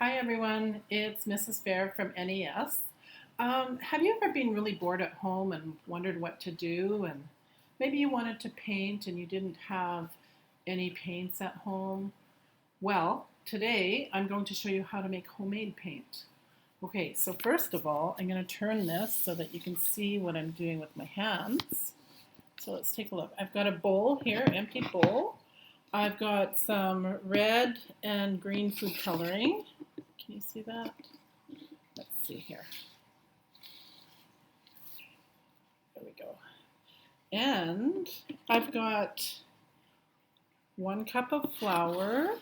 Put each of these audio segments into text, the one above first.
Hi everyone, it's Mrs. Fair from NES. Have you ever been really bored at home and wondered what to do? And maybe you wanted to paint and you didn't have any paints at home? Well, today I'm going to show you how to make homemade paint. Okay, so first of all, I'm going to turn this so that you can see what I'm doing with my hands. So let's take a look. I've got a bowl here, empty bowl. I've got some red and green food coloring. Can you see that? Let's see here. There we go. And I've got 1 cup of flour,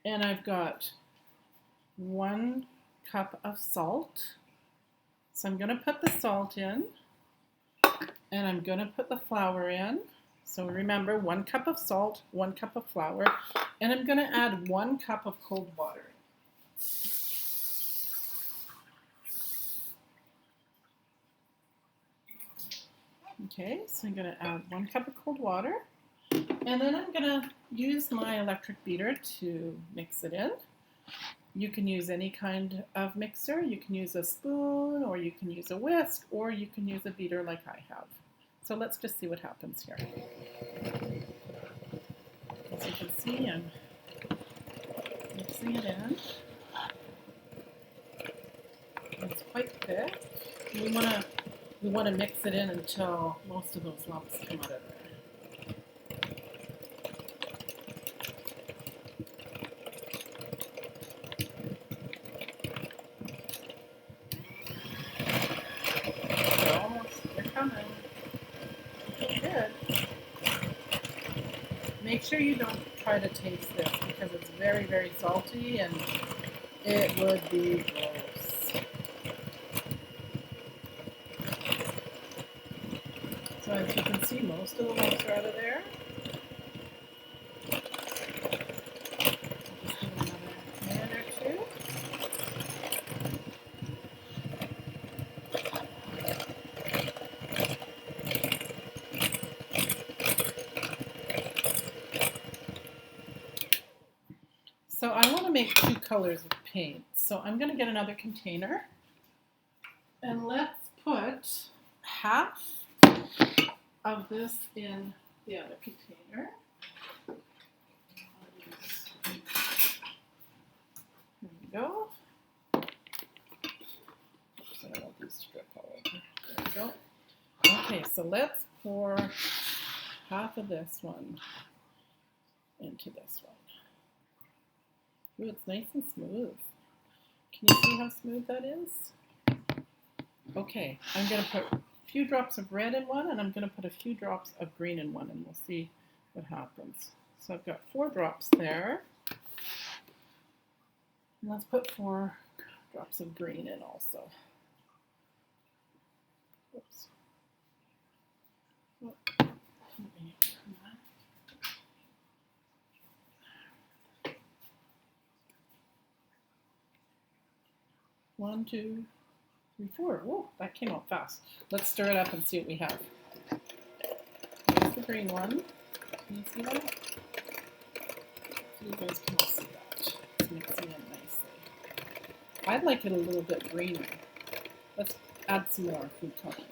and I've got 1 cup of salt. So I'm going to put the salt in, and I'm going to put the flour in. So remember, 1 cup of salt, 1 cup of flour, and I'm going to add 1 cup of cold water. Okay, so I'm going to add 1 cup of cold water, and then I'm going to use my electric beater to mix it in. You can use any kind of mixer. You can use a spoon, or you can use a whisk, or you can use a beater like I have. So let's just see what happens here. As you can see, I'm mixing it in. It's quite thick. We want to mix it in until most of those lumps come out of there. They're coming. Good. Make sure you don't try to taste this because it's very, very salty and it would be gross. So as you can see, most of the lumps are out of there. Just give it another minute or two. So I want to make 2 colors of paint. So I'm going to get another container and let's put half of this in the other container. There we go. So I don't want these to drip all over. There we go. Okay, so let's pour half of this one into this one. Ooh, it's nice and smooth. Can you see how smooth that is? Okay, I'm going to put a few drops of red in one, and I'm going to put a few drops of green in one, and we'll see what happens. So I've got 4 drops there. And let's put 4 drops of green in also. Oops. Oh. 1, 2, 3, 4. Whoa, that came out fast. Let's stir it up and see what we have. Here's the green one. Can you see that? So you guys can all see that. It's mixing in nicely. I'd like it a little bit greener. Let's add some more food coloring.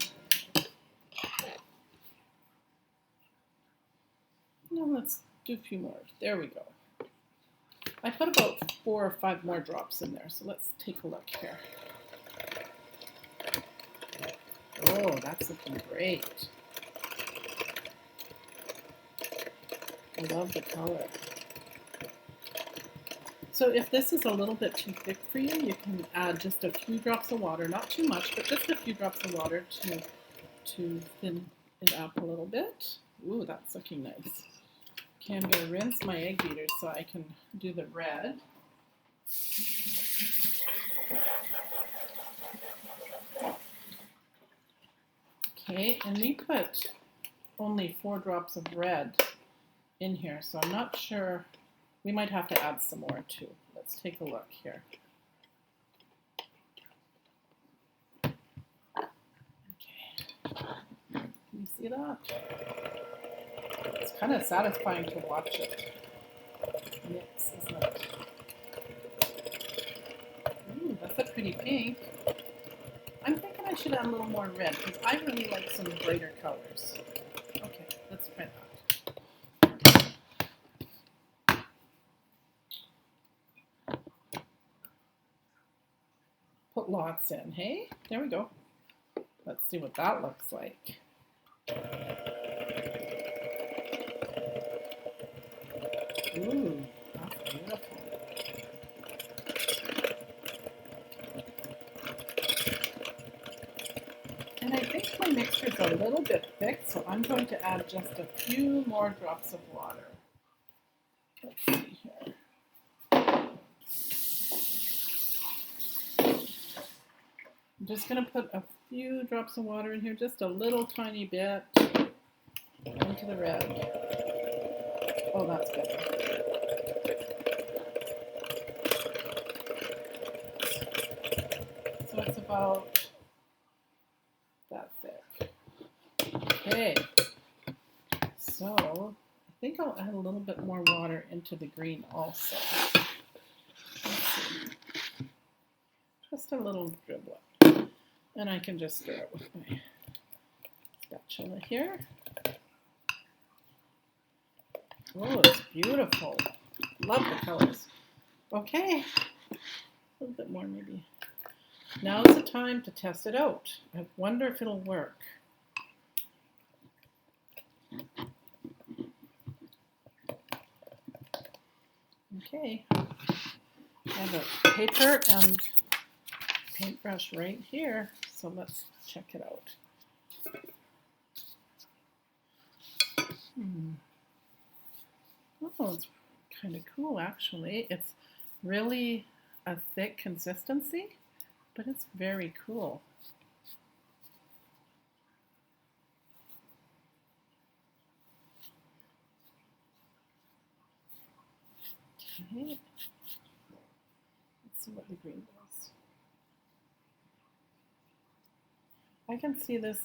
No, let's do a few more. There we go. I put about 4 or 5 more drops in there, so let's take a look here. Oh, that's looking great. I love the color. So if this is a little bit too thick for you, you can add just a few drops of water, not too much, but just a few drops of water to thin it up a little bit. Ooh, that's looking nice. Okay, I'm going to rinse my egg beater so I can do the red. Okay, and we put only 4 drops of red in here, so I'm not sure. We might have to add some more too. Let's take a look here. Okay, can you see that? It's kind of satisfying to watch it mix, isn't it? a little more red because I really like some brighter colors. Okay, let's try that. Put lots in, hey? There we go. Let's see what that looks like. Ooh, that's beautiful. And I think my mixture's a little bit thick, so I'm going to add just a few more drops of water. Let's see here. I'm just going to put a few drops of water in here, just a little tiny bit into the red. Oh, that's better. So it's about that thick. Okay, so I think I'll add a little bit more water into the green also. Let's see. Just a little driblet. And I can just stir it with my spatula here. Oh, it's beautiful. Love the colors. Okay, a little bit more maybe. Now's the time to test it out. I wonder if it'll work. Okay, I have a paper and paintbrush right here, so let's check it out. Oh, it's kind of cool actually. It's really a thick consistency, but it's very cool. Okay. Let's see what the green does. I can see this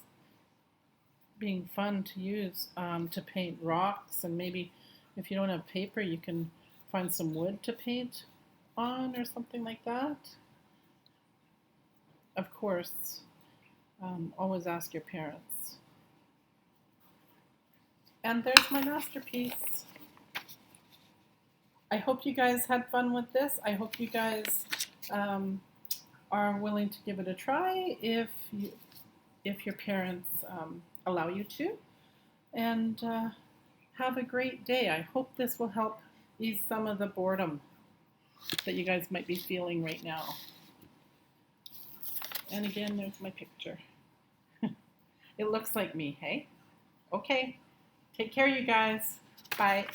being fun to use to paint rocks, and maybe if you don't have paper, you can find some wood to paint on or something like that. Of course, always ask your parents. And there's my masterpiece. I hope you guys had fun with this. I hope you guys are willing to give it a try if your parents allow you to. And have a great day. I hope this will help ease some of the boredom that you guys might be feeling right now. And again, there's my picture. It looks like me, hey? Okay. Take care, you guys. Bye.